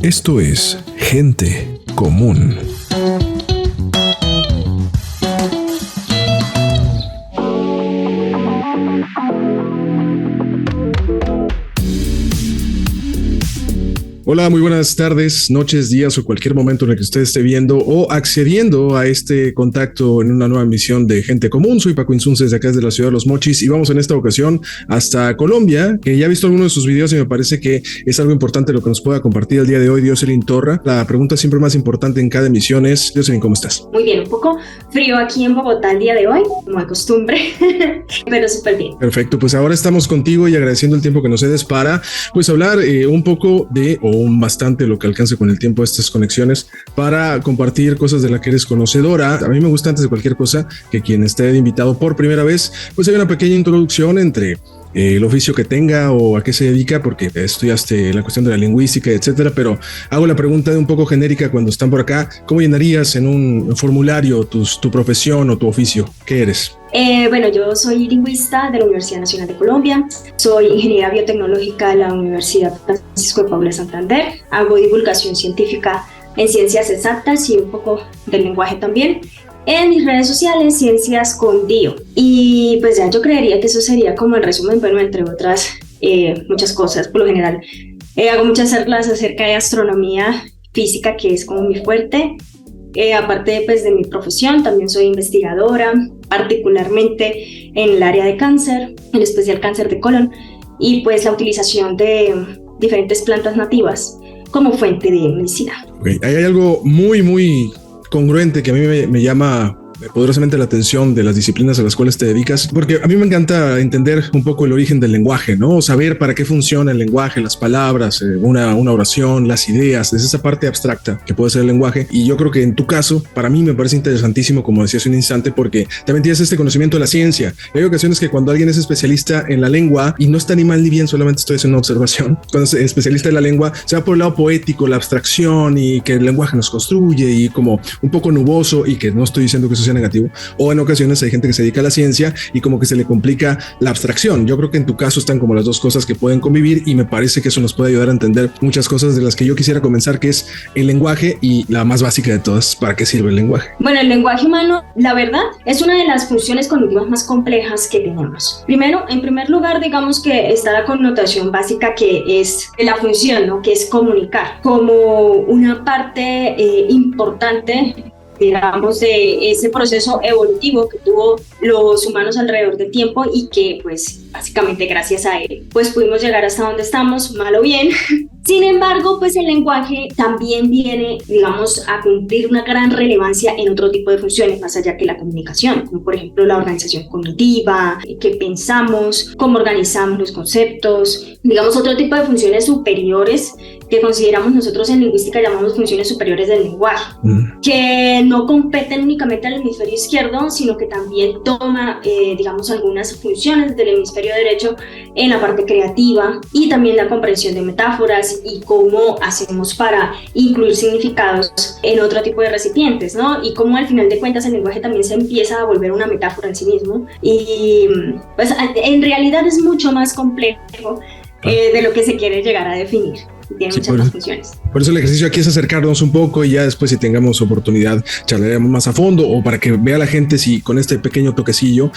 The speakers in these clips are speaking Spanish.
Esto es Gente Común. Hola, muy buenas tardes, noches, días o cualquier momento en el que usted esté viendo o accediendo a este contacto en una nueva emisión de Gente Común. Soy Paco Insunza desde acá desde la ciudad de Los Mochis y vamos en esta ocasión hasta Colombia, que ya he visto algunos de sus videos y me parece que es algo importante lo que nos pueda compartir el día de hoy Dioselin Torra. La pregunta siempre más importante en cada emisión es: Dioselin, ¿cómo estás? Muy bien, un poco frío aquí en Bogotá el día de hoy, como de costumbre, pero súper bien. Perfecto, pues ahora estamos contigo y agradeciendo el tiempo que nos cedes para pues hablar un poco de bastante lo que alcance con el tiempo estas conexiones para compartir cosas de las que eres conocedora. A mí me gusta, antes de cualquier cosa, que quien esté invitado por primera vez pues haya una pequeña introducción entre el oficio que tenga o a qué se dedica, porque estudiaste la cuestión de la lingüística, etcétera, pero hago la pregunta de un poco genérica cuando están por acá: ¿cómo llenarías en un formulario tu profesión o tu oficio? ¿Qué eres? Bueno, yo soy lingüista de la Universidad Nacional de Colombia, soy ingeniera biotecnológica de la Universidad Francisco de Paula de Santander, hago divulgación científica en ciencias exactas y un poco del lenguaje también. En mis redes sociales, Ciencias con Dio. Y pues ya yo creería que eso sería como el resumen, bueno, entre otras muchas cosas. Por lo general hago muchas charlas acerca de astronomía física, que es como mi fuerte. Aparte pues de mi profesión, también soy investigadora, particularmente en el área de cáncer, en especial cáncer de colon, y pues la utilización de diferentes plantas nativas como fuente de medicina. Okay. Hay algo muy congruente que a mí me llama poderosamente la atención de las disciplinas a las cuales te dedicas, porque a mí me encanta entender un poco el origen del lenguaje, ¿no? Saber para qué funciona el lenguaje, las palabras, una oración, las ideas, desde esa parte abstracta que puede ser el lenguaje. Y yo creo que en tu caso, para mí me parece interesantísimo, como decía hace un instante, porque también tienes este conocimiento de la ciencia. Hay ocasiones que cuando alguien es especialista en la lengua, y no está ni mal ni bien, solamente estoy haciendo una observación, cuando es especialista en la lengua, se va por el lado poético, la abstracción y que el lenguaje nos construye y como un poco nuboso, y que no estoy diciendo que eso sea negativo, o en ocasiones hay gente que se dedica a la ciencia y como que se le complica la abstracción. Yo creo que en tu caso están como las dos cosas que pueden convivir, y me parece que eso nos puede ayudar a entender muchas cosas de las que yo quisiera comenzar, que es el lenguaje y la más básica de todas: ¿para qué sirve el lenguaje? Bueno, el lenguaje humano, la verdad, es una de las funciones cognitivas más complejas que tenemos. Primero, en primer lugar, digamos que está la connotación básica, que es la función, ¿no? Que es comunicar, como una parte importante, digamos, de ese proceso evolutivo que tuvo los humanos alrededor del tiempo, y que pues básicamente gracias a él pues pudimos llegar hasta donde estamos, mal o bien. Sin embargo, pues el lenguaje también viene, digamos, a cumplir una gran relevancia en otro tipo de funciones más allá que la comunicación, como por ejemplo la organización cognitiva, qué pensamos, cómo organizamos los conceptos, digamos, otro tipo de funciones superiores que consideramos nosotros en lingüística, llamamos funciones superiores del lenguaje, que no competen únicamente al hemisferio izquierdo, sino que también toma, digamos, algunas funciones del hemisferio derecho en la parte creativa, y también la comprensión de metáforas y cómo hacemos para incluir significados en otro tipo de recipientes, ¿no? Y cómo al final de cuentas el lenguaje también se empieza a volver una metáfora en sí mismo, y pues en realidad es mucho más complejo de lo que se quiere llegar a definir. Tiene muchas más funciones. Por eso el ejercicio aquí es acercarnos un poco, y ya después, si tengamos oportunidad, charlaremos más a fondo, o para que vea la gente si con este pequeño toquecillo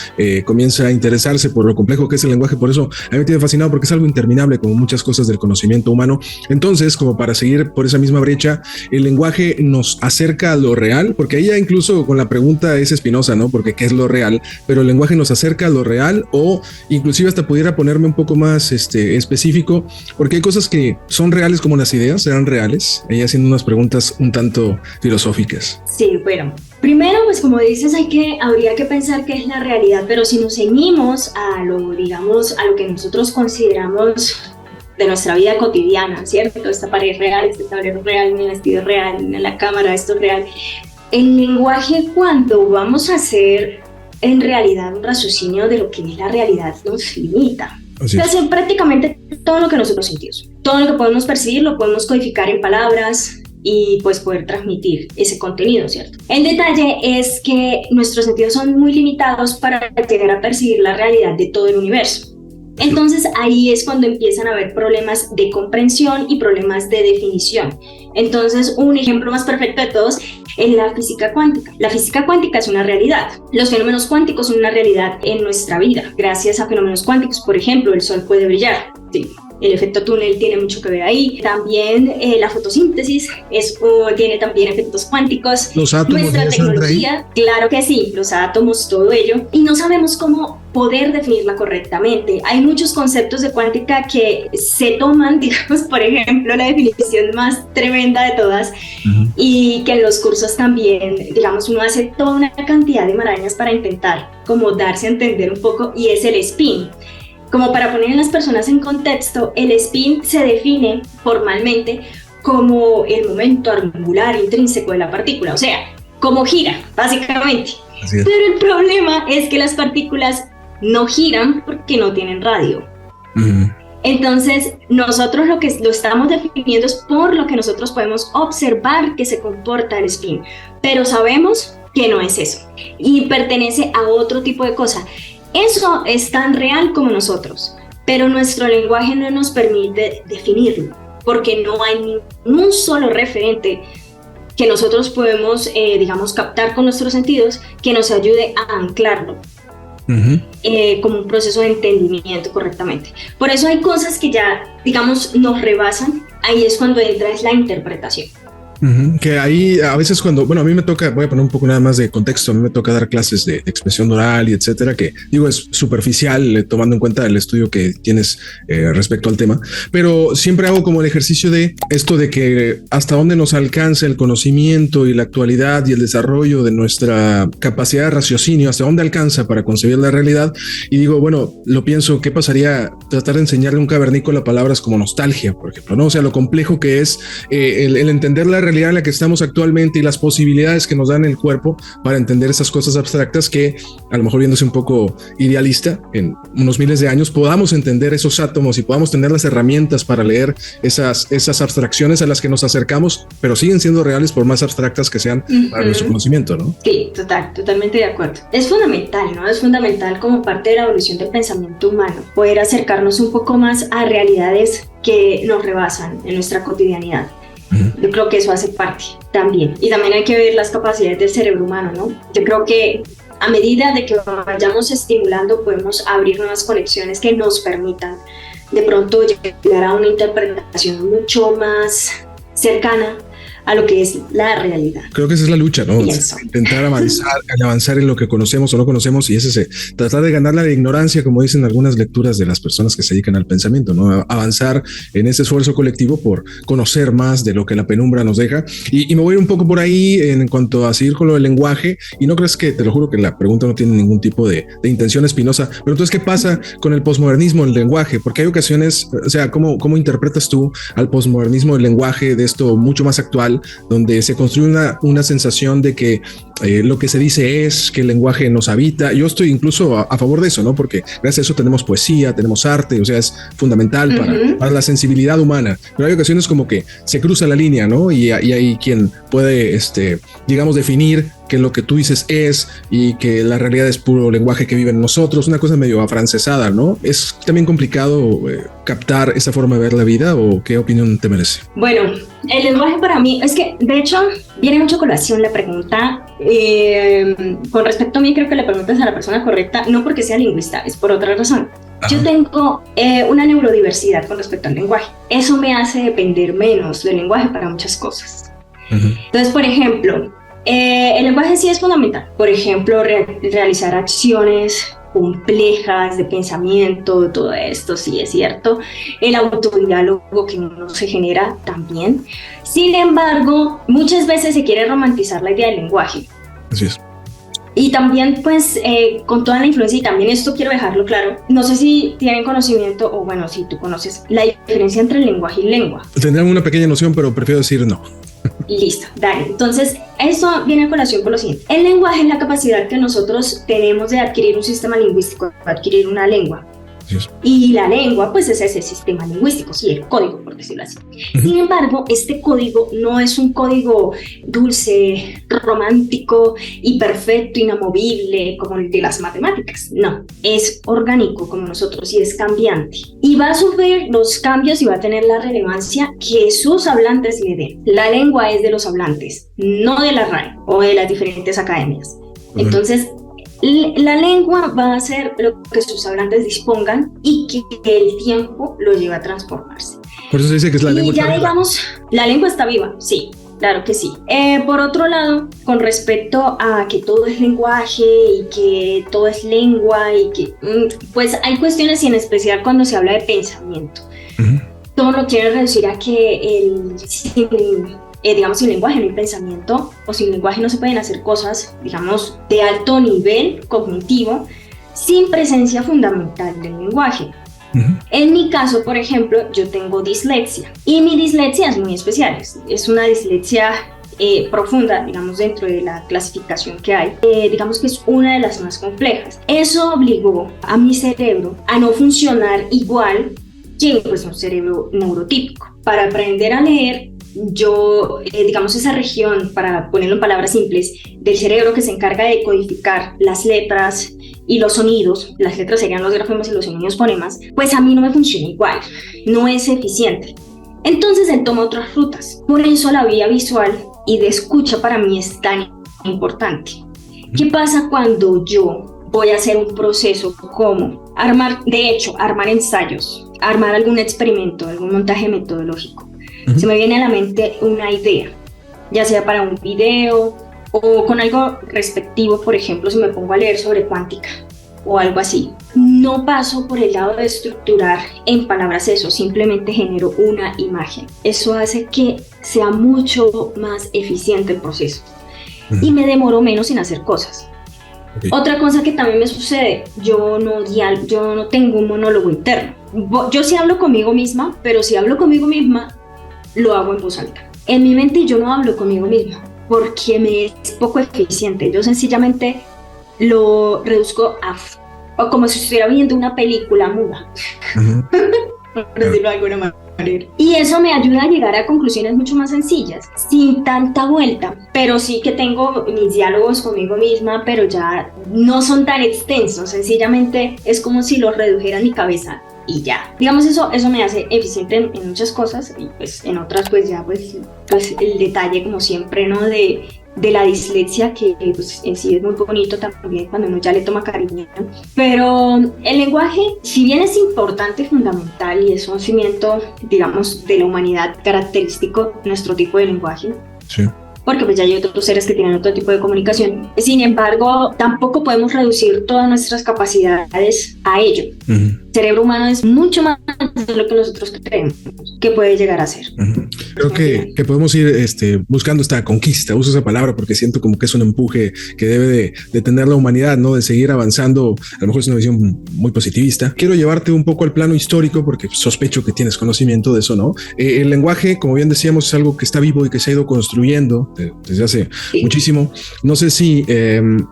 comienza a interesarse por lo complejo que es el lenguaje. Por eso a mí me tiene fascinado, porque es algo interminable, como muchas cosas del conocimiento humano. Entonces, como para seguir por esa misma brecha, el lenguaje nos acerca a lo real, porque ahí ya incluso con la pregunta es espinosa, ¿no? Porque ¿qué es lo real? Pero el lenguaje nos acerca a lo real, o inclusive hasta pudiera ponerme un poco más específico, porque hay cosas que son reales, como las ideas serán reales. Ella haciendo unas preguntas un tanto filosóficas. Sí, bueno, primero, pues como dices, habría que pensar qué es la realidad, pero si nos ceñimos a digamos, a lo que nosotros consideramos de nuestra vida cotidiana, ¿cierto? Esta pared real, este tablero real, mi vestido real, la cámara, esto es real. El lenguaje, cuando vamos a hacer en realidad un raciocinio de lo que es la realidad, nos limita. Entonces, prácticamente todo lo que nosotros sentimos, todo lo que podemos percibir, lo podemos codificar en palabras y pues poder transmitir ese contenido, ¿cierto? El detalle es que nuestros sentidos son muy limitados para llegar a percibir la realidad de todo el universo. Entonces ahí es cuando empiezan a haber problemas de comprensión y problemas de definición. Entonces un ejemplo más perfecto de todos es la física cuántica. La física cuántica es una realidad. Los fenómenos cuánticos son una realidad en nuestra vida. Gracias a fenómenos cuánticos, por ejemplo, el sol puede brillar. Sí. El efecto túnel tiene mucho que ver ahí. También la fotosíntesis tiene también efectos cuánticos. Los átomos. Nuestra tecnología, claro que sí, los átomos, todo ello. Y no sabemos cómo poder definirla correctamente. Hay muchos conceptos de cuántica que se toman, digamos, por ejemplo, la definición más tremenda de todas, y que en los cursos también, digamos, uno hace toda una cantidad de marañas para intentar como darse a entender un poco, y es el spin. Como para poner a las personas en contexto, el spin se define formalmente como el momento angular intrínseco de la partícula, o sea, cómo gira, básicamente. Pero el problema es que las partículas no giran porque no tienen radio. Entonces, nosotros lo estamos definiendo es por lo que nosotros podemos observar que se comporta el spin, pero sabemos que no es eso y pertenece a otro tipo de cosa. Eso es tan real como nosotros, pero nuestro lenguaje no nos permite definirlo, porque no hay ningún solo referente que nosotros podemos, digamos, captar con nuestros sentidos que nos ayude a anclarlo como un proceso de entendimiento correctamente. Por eso hay cosas que ya, digamos, nos rebasan. Ahí es cuando entra la interpretación. Que ahí a veces cuando, bueno, a mí me toca, voy a poner un poco nada más de contexto, a mí me toca dar clases de expresión oral y etcétera, que digo es superficial tomando en cuenta el estudio que tienes respecto al tema, pero siempre hago como el ejercicio de esto de que hasta dónde nos alcanza el conocimiento y la actualidad y el desarrollo de nuestra capacidad de raciocinio, hasta dónde alcanza para concebir la realidad. Y digo, bueno, lo pienso, ¿qué pasaría tratar de enseñarle a un cavernícola palabras como nostalgia, por ejemplo, ¿no? O sea, lo complejo que es el entender la realidad en la que estamos actualmente y las posibilidades que nos dan el cuerpo para entender esas cosas abstractas que, a lo mejor viéndose un poco idealista, en unos miles de años podamos entender esos átomos y podamos tener las herramientas para leer esas abstracciones a las que nos acercamos, pero siguen siendo reales por más abstractas que sean para nuestro conocimiento, ¿no? Sí, totalmente de acuerdo. Es fundamental, ¿no? Es fundamental como parte de la evolución del pensamiento humano, poder acercarnos un poco más a realidades que nos rebasan en nuestra cotidianidad. Yo creo que eso hace parte también. Y también hay que ver las capacidades del cerebro humano, ¿no? Yo creo que a medida de que vayamos estimulando, podemos abrir nuevas conexiones que nos permitan de pronto llegar a una interpretación mucho más cercana a lo que es la realidad. Creo que esa es la lucha, ¿no? Intentar avanzar en lo que conocemos o no conocemos, y tratar de ganar la ignorancia, como dicen algunas lecturas de las personas que se dedican al pensamiento, ¿no? Avanzar en ese esfuerzo colectivo por conocer más de lo que la penumbra nos deja. Y me voy un poco por ahí en cuanto a seguir con lo del lenguaje, y no crees que, te lo juro que la pregunta no tiene ningún tipo de intención espinosa, pero entonces, ¿qué pasa con el posmodernismo del lenguaje? Porque hay ocasiones, o sea, ¿cómo interpretas tú al posmodernismo del lenguaje, de esto mucho más actual, donde se construye una sensación de que lo que se dice es que el lenguaje nos habita? Yo estoy incluso a favor de eso, ¿no? Porque gracias a eso tenemos poesía, tenemos arte, o sea, es fundamental para la sensibilidad humana. Pero hay ocasiones como que se cruza la línea, ¿no? Y hay quien puede, digamos, definir que lo que tú dices es, y que la realidad es puro lenguaje que vive en nosotros, una cosa medio afrancesada, ¿no? ¿Es también complicado captar esa forma de ver la vida, o qué opinión te merece? Bueno, el lenguaje para mí, es que de hecho viene mucho a colación la pregunta. Con respecto a mí, creo que le preguntas a la persona correcta, no porque sea lingüista, es por otra razón. Yo tengo una neurodiversidad con respecto al lenguaje. Eso me hace depender menos del lenguaje para muchas cosas. Entonces, por ejemplo, el lenguaje sí es fundamental. Por ejemplo, realizar acciones complejas de pensamiento, todo esto sí es cierto. El autodiálogo que uno se genera también. Sin embargo, muchas veces se quiere romantizar la idea del lenguaje. Así es. Y también, pues, con toda la influencia, y también esto quiero dejarlo claro, no sé si tienen conocimiento, o bueno, si tú conoces la diferencia entre lenguaje y lengua. Tendrán una pequeña noción, pero prefiero decir no. Listo, dale. Entonces, eso viene a colación por lo siguiente. El lenguaje es la capacidad que nosotros tenemos de adquirir un sistema lingüístico, de adquirir una lengua. Y la lengua, pues es ese sistema lingüístico, sí, el código, por decirlo así. Sin embargo, este código no es un código dulce, romántico y perfecto, inamovible, como el de las matemáticas. No, es orgánico como nosotros y es cambiante. Y va a sufrir los cambios y va a tener la relevancia que sus hablantes le den. La lengua es de los hablantes, no de la RAE o de las diferentes academias. Entonces, la lengua va a hacer lo que sus hablantes dispongan y que el tiempo lo lleva a transformarse. Por eso se dice que es la lengua. Y ya digamos, la lengua está viva, sí, claro que sí. Por otro lado, con respecto a que todo es lenguaje y que todo es lengua y que, pues hay cuestiones y en especial cuando se habla de pensamiento. Todo lo quiere reducir a que digamos, sin lenguaje no hay pensamiento, o sin lenguaje no se pueden hacer cosas, digamos, de alto nivel cognitivo, sin presencia fundamental del lenguaje. En mi caso, por ejemplo, yo tengo dislexia, y mi dislexia es muy especial, es una dislexia profunda, digamos, dentro de la clasificación que hay, digamos que es una de las más complejas. Eso obligó a mi cerebro a no funcionar igual que pues, un cerebro neurotípico. Para aprender a leer, yo, digamos, esa región, para ponerlo en palabras simples, del cerebro que se encarga de codificar las letras y los sonidos, las letras serían los grafemas y los sonidos fonemas, pues a mí no me funciona igual, no es eficiente. Entonces él toma otras rutas. Por eso la vía visual y de escucha para mí es tan importante. ¿Qué pasa cuando yo voy a hacer un proceso como armar ensayos, armar algún experimento, algún montaje metodológico? Se me viene a la mente una idea, ya sea para un video o con algo respectivo, por ejemplo, si me pongo a leer sobre cuántica o algo así. No paso por el lado de estructurar en palabras eso, simplemente genero una imagen. Eso hace que sea mucho más eficiente el proceso y me demoro menos en hacer cosas. Otra cosa que también me sucede, yo no tengo un monólogo interno. Yo sí hablo conmigo misma, pero si hablo conmigo misma, lo hago en voz alta. En mi mente yo no hablo conmigo misma porque me es poco eficiente. Yo sencillamente lo reduzco o como si estuviera viendo una película muda, por decirlo de alguna manera. Y eso me ayuda a llegar a conclusiones mucho más sencillas, sin tanta vuelta. Pero sí que tengo mis diálogos conmigo misma, pero ya no son tan extensos. Sencillamente es como si los redujera en mi cabeza y ya. Digamos, eso me hace eficiente en muchas cosas y pues en otras pues ya pues el detalle como siempre, ¿no? De la dislexia, que pues en sí es muy bonito también cuando uno ya le toma cariño. Pero el lenguaje, si bien es importante, fundamental y es un cimiento, digamos, de la humanidad característico, nuestro tipo de lenguaje. Sí. Porque pues ya hay otros seres que tienen otro tipo de comunicación. Sin embargo, tampoco podemos reducir todas nuestras capacidades a ello. El cerebro humano es mucho más de lo que nosotros creemos que puede llegar a ser. Creo que podemos ir buscando esta conquista, uso esa palabra porque siento como que es un empuje que debe de tener la humanidad, ¿no? De seguir avanzando. A lo mejor es una visión muy positivista. Quiero llevarte un poco al plano histórico porque sospecho que tienes conocimiento de eso, ¿no? El lenguaje, como bien decíamos, es algo que está vivo y que se ha ido construyendo desde hace muchísimo. No sé si,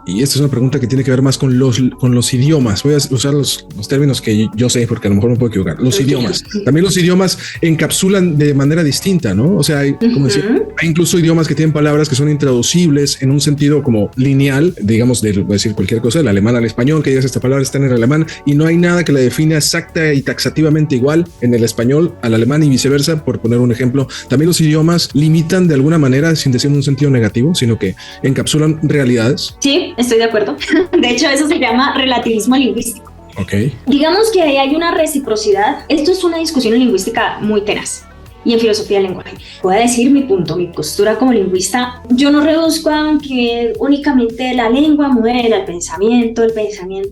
y esta es una pregunta que tiene que ver más con los idiomas. Voy a usar los términos que yo sé porque a lo mejor me puedo equivocar. Los idiomas. También los idiomas encapsulan de manera distinta, ¿no? O sea, como decir, hay incluso idiomas que tienen palabras que son intraducibles en un sentido como lineal, digamos, voy a decir cualquier cosa, del alemán al español, que digas esta palabra está en el alemán y no hay nada que la defina exacta y taxativamente igual en el español al alemán y viceversa, por poner un ejemplo. También los idiomas limitan de alguna manera, sin decir en un sentido negativo, sino que encapsulan realidades. Sí, estoy de acuerdo. De hecho, eso se llama relativismo lingüístico. Okay. Digamos que ahí hay una reciprocidad. Esto es una discusión en lingüística muy tenaz y en filosofía del lenguaje. Voy a decir mi punto, mi postura como lingüista. Yo no reduzco a que únicamente la lengua modela el pensamiento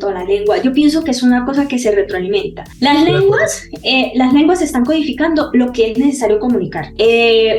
a la lengua. Yo pienso que es una cosa que se retroalimenta. Las lenguas están codificando lo que es necesario comunicar.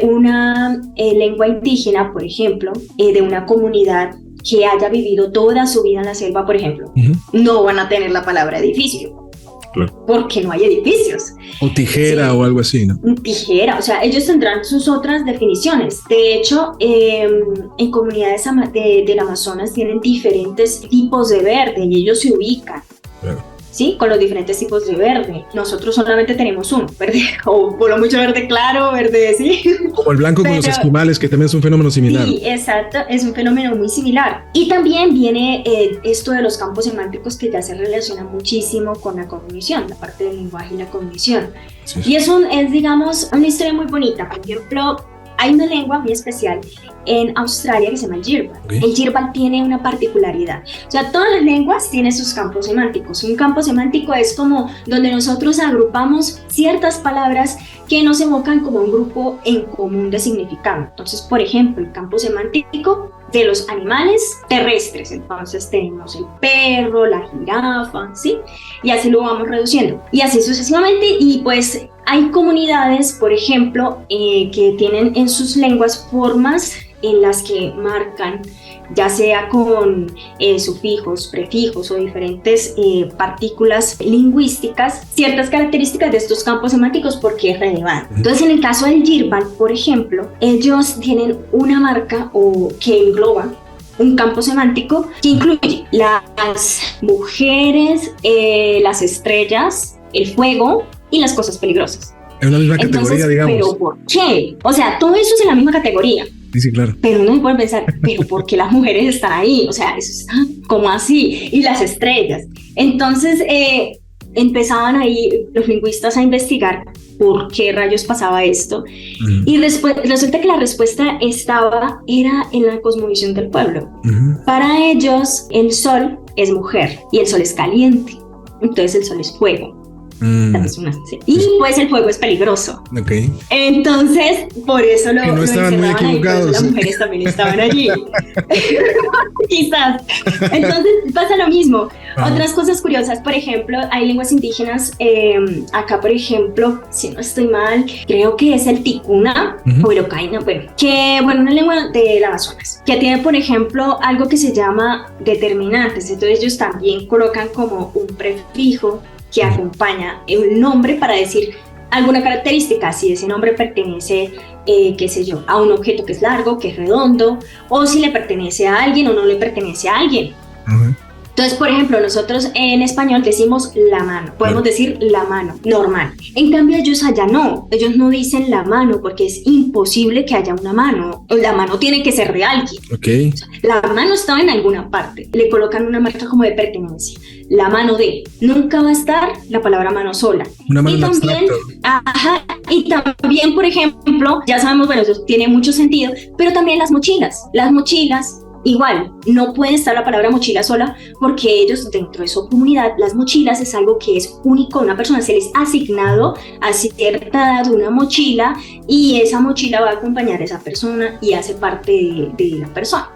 Una lengua indígena, por ejemplo, de una comunidad que haya vivido toda su vida en la selva, por ejemplo, no van a tener la palabra edificio. Claro. Porque no hay edificios. O tijera, sí, o algo así, ¿no? Tijera, o sea, ellos tendrán sus otras definiciones. De hecho, en comunidades del Amazonas tienen diferentes tipos de verde y ellos se ubican. Claro. ¿sí? Con los diferentes tipos de verde. Nosotros solamente tenemos uno, verde, o por lo mucho verde claro, verde, ¿sí? Como el blanco con los esquimales, que también es un fenómeno similar. Sí, exacto, es un fenómeno muy similar. Y también viene esto de los campos semánticos, que ya se relaciona muchísimo con la cognición, la parte del lenguaje y la cognición. Sí. Y es, digamos, una historia muy bonita. Por ejemplo, hay una lengua muy especial en Australia que se llama el Yirbal. Okay. El Yirbal tiene una particularidad. O sea, todas las lenguas tienen sus campos semánticos. Un campo semántico es como donde nosotros agrupamos ciertas palabras que nos evocan como un grupo en común de significado. Entonces, por ejemplo, el campo semántico de los animales terrestres. Entonces tenemos el perro, la jirafa, ¿sí? Y así lo vamos reduciendo. Y así sucesivamente. Y pues hay comunidades, por ejemplo, que tienen en sus lenguas formas en las que marcan, ya sea con sufijos, prefijos o diferentes partículas lingüísticas, ciertas características de estos campos semánticos porque es relevante. Entonces, en el caso del Yirbal, por ejemplo, ellos tienen una marca que engloba un campo semántico que incluye las mujeres, las estrellas, el fuego y las cosas peligrosas. Es una misma categoría, digamos. ¿Pero por qué? O sea, todo eso es en la misma categoría. Sí, claro. Pero uno puede pensar, ¿pero por qué las mujeres están ahí? O sea, eso está como así. Y las estrellas. Entonces, empezaban ahí los lingüistas a investigar por qué rayos pasaba esto. Y resulta que la respuesta era en la cosmovisión del pueblo. Para ellos, el sol es mujer y el sol es caliente. Entonces, el sol es fuego. Y pues el fuego es peligroso. Okay. Entonces, por eso lo estaban muy equivocados. Ahí, las mujeres también estaban allí. Quizás. Entonces pasa lo mismo. Otras cosas curiosas, por ejemplo, hay lenguas indígenas. Acá, por ejemplo, si no estoy mal, creo que es el ticuna o irocaina, una lengua del Amazonas, que tiene, por ejemplo, algo que se llama determinantes. Entonces ellos también colocan como un prefijo que acompaña el nombre para decir alguna característica, si ese nombre pertenece, qué sé yo, a un objeto que es largo, que es redondo, o si le pertenece a alguien o no le pertenece a alguien. Entonces, por ejemplo, nosotros en español decimos la mano, podemos decir la mano, normal. En cambio, ellos allá no, ellos no dicen la mano porque es imposible que haya una mano, la mano tiene que ser de alguien. Okay. O sea, la mano está en alguna parte, le colocan una marca como de pertenencia. La mano de, nunca va a estar la palabra mano sola. Una mano y también, por ejemplo, ya sabemos, bueno, eso tiene mucho sentido, pero también las mochilas. Igual, no puede estar la palabra mochila sola porque ellos dentro de su comunidad, las mochilas es algo que es único a una persona, se les ha asignado a cierta edad una mochila y esa mochila va a acompañar a esa persona y hace parte de la persona.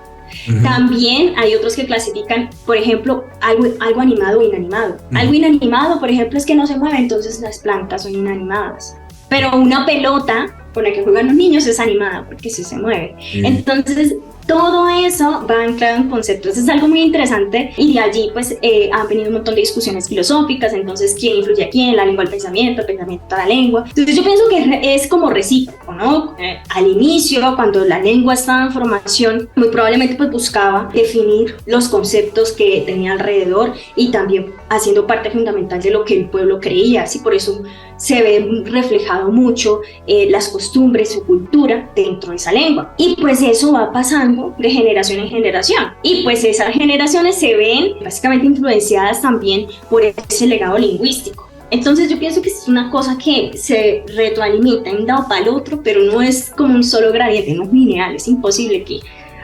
También hay otros que clasifican, por ejemplo, algo animado o inanimado. Algo inanimado, por ejemplo, es que no se mueve, entonces las plantas son inanimadas. Pero una pelota con la que juegan los niños es animada porque sí se mueve. Entonces, todo eso va anclado en conceptos. Es algo muy interesante y de allí pues han venido un montón de discusiones filosóficas. Entonces, ¿quién influye a quién? La lengua al pensamiento, el pensamiento a la lengua. Entonces, yo pienso que es como recíproco, ¿no? Al inicio, cuando la lengua estaba en formación, muy probablemente pues buscaba definir los conceptos que tenía alrededor y también haciendo parte fundamental de lo que el pueblo creía. Así por eso se ve reflejado mucho las costumbres, su cultura dentro de esa lengua. Y pues eso va pasando de generación en generación. Y pues esas generaciones se ven básicamente influenciadas también por ese legado lingüístico. Entonces yo pienso que es una cosa que se retroalimenta de un lado para el otro, pero no es como un solo gradiente, no es lineal, es imposible que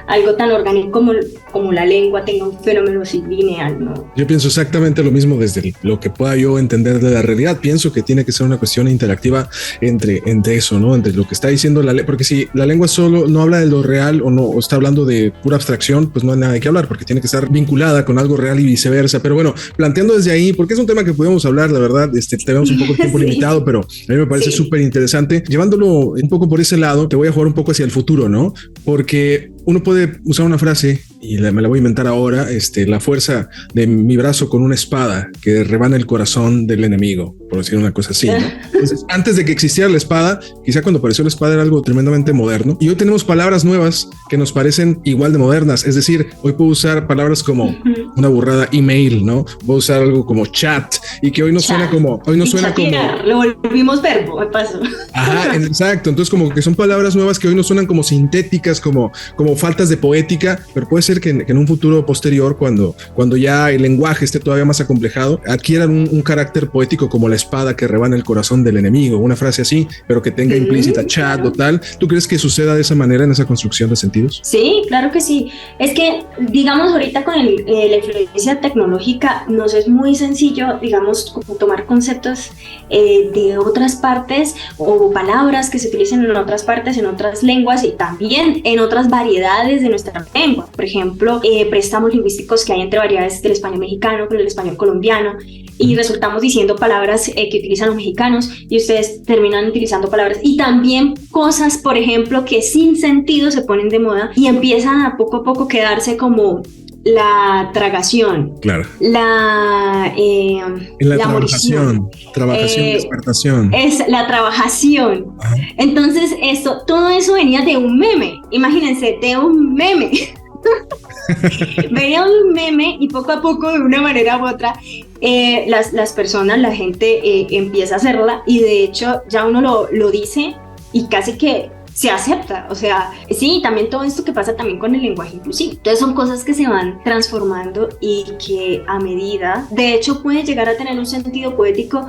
algo tan orgánico como la lengua tenga un fenómeno así lineal, ¿no? Yo pienso exactamente lo mismo desde lo que pueda yo entender de la realidad. Pienso que tiene que ser una cuestión interactiva entre eso, ¿no? Entre lo que está diciendo la lengua, porque si la lengua solo no habla de lo real o está hablando de pura abstracción, pues no hay nada de qué hablar, porque tiene que estar vinculada con algo real y viceversa. Pero bueno, planteando desde ahí, porque es un tema que podemos hablar, la verdad, tenemos un poco de tiempo limitado, pero a mí me parece súper interesante. Llevándolo un poco por ese lado, te voy a jugar un poco hacia el futuro, ¿no? Porque uno puede usar una frase y me la voy a inventar ahora, la fuerza de mi brazo con una espada que rebana el corazón del enemigo, por decir una cosa así, ¿no? Entonces, antes de que existiera la espada, quizá cuando apareció la espada era algo tremendamente moderno, y hoy tenemos palabras nuevas que nos parecen igual de modernas. Es decir, hoy puedo usar palabras como una burrada, email, ¿no? Puedo usar algo como chat, y que hoy no suena como, lo volvimos verbo, me pasó. Ajá, exacto. Entonces, como que son palabras nuevas que hoy no suenan como sintéticas, como faltas de poética, pero puede ser que en un futuro posterior, cuando ya el lenguaje esté todavía más acomplejado, adquieran un carácter poético como la espada que rebana el corazón del enemigo, una frase así, pero que tenga implícita chat o tal. ¿Tú crees que suceda de esa manera en esa construcción de sentidos? Sí, claro que sí. Es que, digamos, ahorita con la influencia tecnológica nos es muy sencillo, digamos, como tomar conceptos de otras partes o palabras que se utilizan en otras partes, en otras lenguas y también en otras variedades de nuestra lengua. Por ejemplo, préstamos lingüísticos que hay entre variedades del español mexicano con el español colombiano, y resultamos diciendo palabras que utilizan los mexicanos y ustedes terminan utilizando palabras, y también cosas, por ejemplo, que sin sentido se ponen de moda y empiezan a poco quedarse como la tragación, claro, la trabajación, despertación. Es la trabajación. Ajá. Entonces, todo eso venía de un meme. Imagínense, de un meme. Venía un meme y poco a poco, de una manera u otra, las personas, la gente empieza a hacerla, y de hecho ya uno lo dice y casi que se acepta. O sea, sí, también todo esto que pasa también con el lenguaje inclusivo. Entonces son cosas que se van transformando y que a medida, de hecho, puede llegar a tener un sentido poético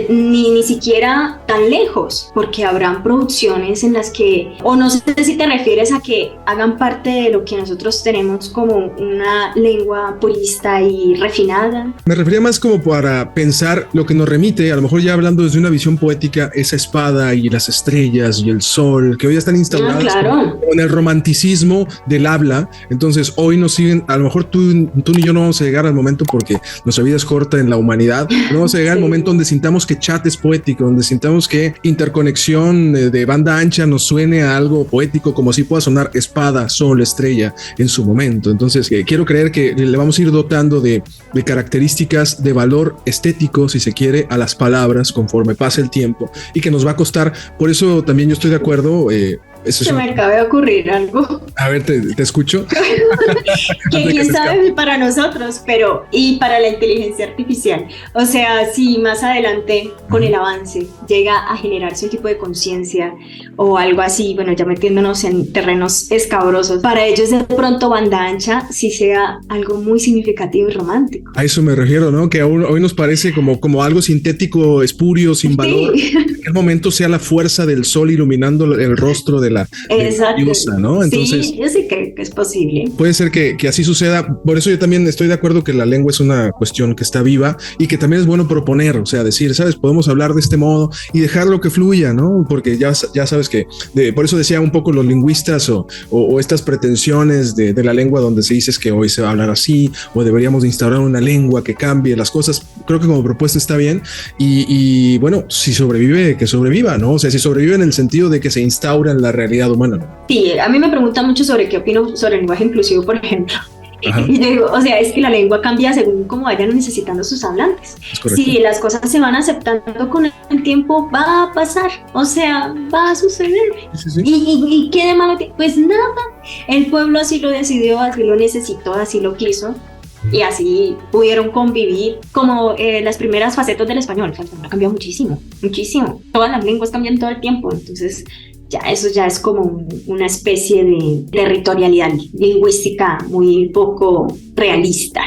ni siquiera tan lejos, porque habrán producciones en las que, o no sé si te refieres a que hagan parte de lo que nosotros tenemos como una lengua purista y refinada. Me refería más como para pensar lo que nos remite, a lo mejor ya hablando desde una visión poética, esa espada y las estrellas y el sol, que hoy ya están instauradas claro, en el romanticismo del habla. Entonces hoy nos siguen, a lo mejor tú ni yo no vamos a llegar al momento, porque nuestra vida es corta en la humanidad, no vamos a llegar al momento donde sintamos que chat es poético, donde sintamos que interconexión de banda ancha nos suene a algo poético, como si pueda sonar espada, sol, estrella en su momento. Entonces quiero creer que le vamos a ir dotando de características de valor estético, si se quiere, a las palabras conforme pase el tiempo, y que nos va a costar. Por eso también yo estoy de acuerdo. Se me acaba de ocurrir algo. A ver, te escucho. Que quién sabe para nosotros, pero y para la inteligencia artificial. O sea, si más adelante con el avance llega a generarse un tipo de conciencia o algo así, bueno, ya metiéndonos en terrenos escabrosos, para ellos de pronto banda ancha sí sea algo muy significativo y romántico. A eso me refiero, ¿no? Que hoy nos parece como algo sintético, espurio, sin valor. Sí. En aquel momento sea la fuerza del sol iluminando el rostro de la diosa, ¿no? Entonces, sí, yo sí creo que es posible. Puede ser que así suceda. Por eso yo también estoy de acuerdo que la lengua es una cuestión que está viva y que también es bueno proponer, o sea, decir, ¿sabes? Podemos hablar de este modo y dejarlo que fluya, ¿no? Porque ya sabes que, por eso decía un poco los lingüistas o estas pretensiones de la lengua donde se dice que hoy se va a hablar así o deberíamos de instaurar una lengua que cambie las cosas. Creo que como propuesta está bien y bueno, si sobrevive, que sobreviva, ¿no? O sea, si sobrevive en el sentido de que se instaura en la realidad humana. Sí, a mí me preguntan mucho sobre qué opino sobre el lenguaje inclusivo, por ejemplo. Ajá. Y yo digo, o sea, es que la lengua cambia según cómo vayan necesitando sus hablantes. Si las cosas se van aceptando con el tiempo, va a pasar, o sea, va a suceder. Sí. ¿Y qué de malo tiene? Pues nada, el pueblo así lo decidió, así lo necesitó, así lo quiso. Y así pudieron convivir como las primeras facetas del español. El español ha cambiado muchísimo. Todas las lenguas cambian todo el tiempo, entonces eso ya es como una especie de territorialidad lingüística muy poco realista.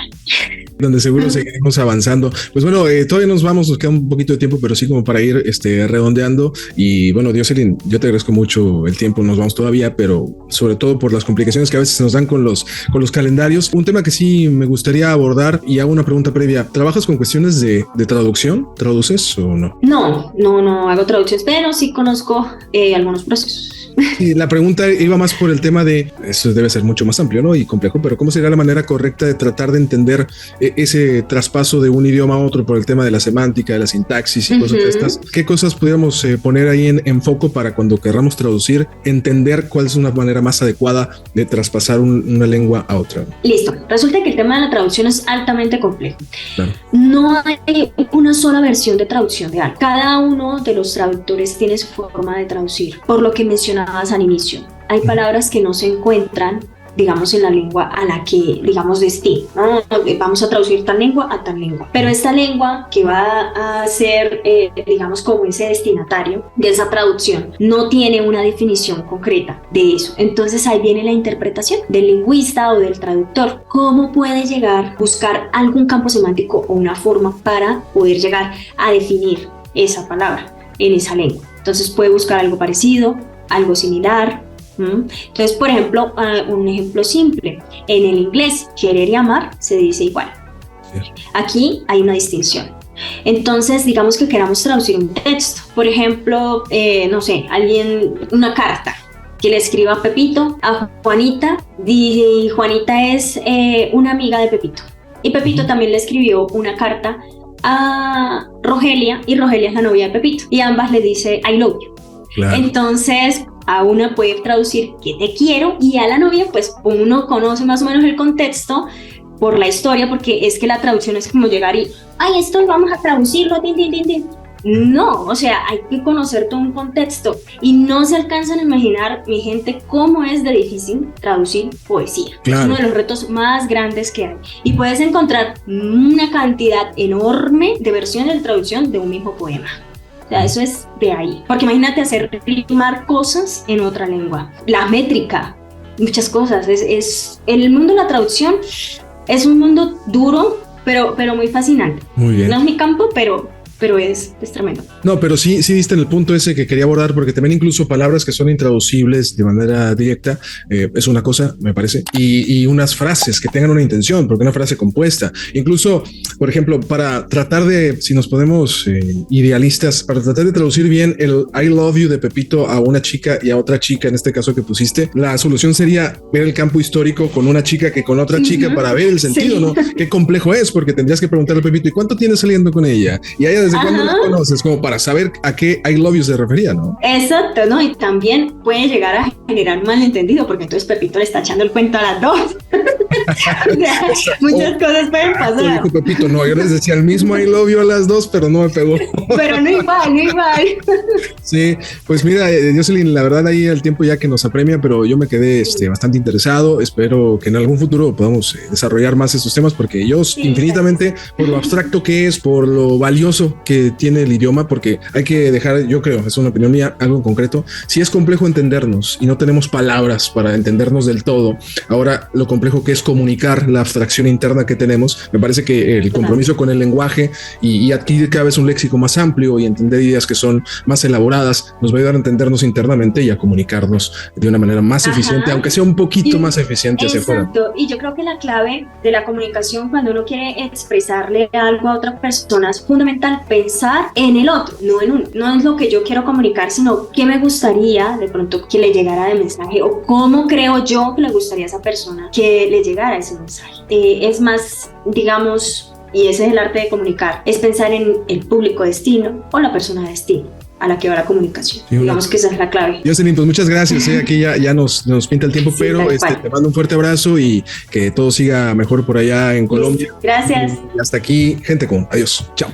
Donde seguro seguiremos avanzando. Pues bueno, todavía nos queda un poquito de tiempo, pero sí como para ir redondeando. Y bueno, Dioselin, yo te agradezco mucho el tiempo, nos vamos todavía, pero sobre todo por las complicaciones que a veces se nos dan con los calendarios. Un tema que sí me gustaría abordar, y hago una pregunta previa. ¿Trabajas con cuestiones de traducción? ¿Traduces o no? No hago traducciones, pero sí conozco algunos procesos. Y la pregunta iba más por el tema de, eso debe ser mucho más amplio, ¿no? Y complejo, pero ¿cómo sería la manera correcta de tratar de entender ese traspaso de un idioma a otro por el tema de la semántica, de la sintaxis y cosas de estas? ¿Qué cosas pudiéramos poner ahí en foco para cuando querramos traducir, entender cuál es una manera más adecuada de traspasar una lengua a otra? Listo. Resulta que el tema de la traducción es altamente complejo. Claro. No hay una sola versión de traducción de algo. Cada uno de los traductores tiene su forma de traducir. Por lo que mencionabas al inicio, hay palabras que no se encuentran, digamos, en la lengua a la que, digamos, destino, ¿no? Vamos a traducir tal lengua a tal lengua. Pero esta lengua que va a ser, digamos, como ese destinatario de esa traducción, no tiene una definición concreta de eso. Entonces ahí viene la interpretación del lingüista o del traductor. ¿Cómo puede llegar, buscar algún campo semántico o una forma para poder llegar a definir esa palabra en esa lengua? Entonces puede buscar algo parecido, algo similar. Entonces, por ejemplo, un ejemplo simple, en el inglés querer y amar se dice igual. Aquí hay una distinción. Entonces, digamos que queramos traducir un texto, por ejemplo, no sé, una carta que le escriba a Pepito, a Juanita, y Juanita es una amiga de Pepito, y Pepito también le escribió una carta a Rogelia, y Rogelia es la novia de Pepito, y ambas le dice I love you. Claro. Entonces, a una puede traducir que te quiero, y a la novia, pues uno conoce más o menos el contexto por la historia, porque es que la traducción es como llegar y, ay, esto vamos a traducirlo, tin, tin, tin, tin. No, o sea, hay que conocer todo un contexto, y no se alcanzan a imaginar, mi gente, cómo es de difícil traducir poesía. Claro. Es uno de los retos más grandes que hay, y puedes encontrar una cantidad enorme de versiones de traducción de un mismo poema. O sea, eso es de ahí. Porque imagínate hacer rimar cosas en otra lengua. La métrica, muchas cosas. El mundo de la traducción es un mundo duro, pero muy fascinante. Muy bien. No es mi campo, pero es tremendo. No, pero sí diste en el punto ese que quería abordar, porque también incluso palabras que son intraducibles de manera directa, es una cosa, me parece, y unas frases que tengan una intención, porque una frase compuesta, incluso, por ejemplo, para tratar de, si nos podemos idealistas, para tratar de traducir bien el I love you de Pepito a una chica y a otra chica, en este caso que pusiste, la solución sería ver el campo histórico con una chica que con otra chica para ver el sentido, ¿no? Qué complejo es, porque tendrías que preguntarle a Pepito, ¿y cuánto tienes saliendo con ella? Y a ella ¿desde cuándo la conoces? Como para saber a qué I love you se refería, ¿no? Exacto, ¿no? Y también puede llegar a generar un malentendido, porque entonces Pepito le está echando el cuento a las dos. O sea, muchas cosas pueden pasar. Dijo Pepito, no, yo les decía el mismo I love you a las dos, pero no me pegó. Pero no igual. Sí, pues mira, Jocelyn, la verdad ahí el tiempo ya que nos apremia, pero yo me quedé bastante interesado. Espero que en algún futuro podamos desarrollar más estos temas, porque yo infinitamente, por lo abstracto que es, por lo valioso que tiene el idioma, porque hay que dejar, yo creo, es una opinión mía, algo en concreto, si es complejo entendernos y no tenemos palabras para entendernos del todo, ahora lo complejo que es comunicar la abstracción interna que tenemos, me parece que el compromiso con el lenguaje y adquirir cada vez un léxico más amplio y entender ideas que son más elaboradas, nos va a ayudar a entendernos internamente y a comunicarnos de una manera más eficiente, aunque sea un poquito más eficiente hacia afuera. Exacto, y yo creo que la clave de la comunicación, cuando uno quiere expresarle algo a otra persona, es fundamental pensar en el otro, no es lo que yo quiero comunicar, sino qué me gustaría de pronto que le llegara de mensaje, o cómo creo yo que le gustaría a esa persona que le llegara ese mensaje. Es más, digamos, y ese es el arte de comunicar, es pensar en el público destino o la persona de destino a la que va la comunicación. Sí, digamos que esa es la clave. Jocelyn, pues muchas gracias. Aquí ya nos pinta el tiempo, sí, pero te mando un fuerte abrazo y que todo siga mejor por allá en Colombia. Gracias. Y hasta aquí, gente con. Adiós. Chao.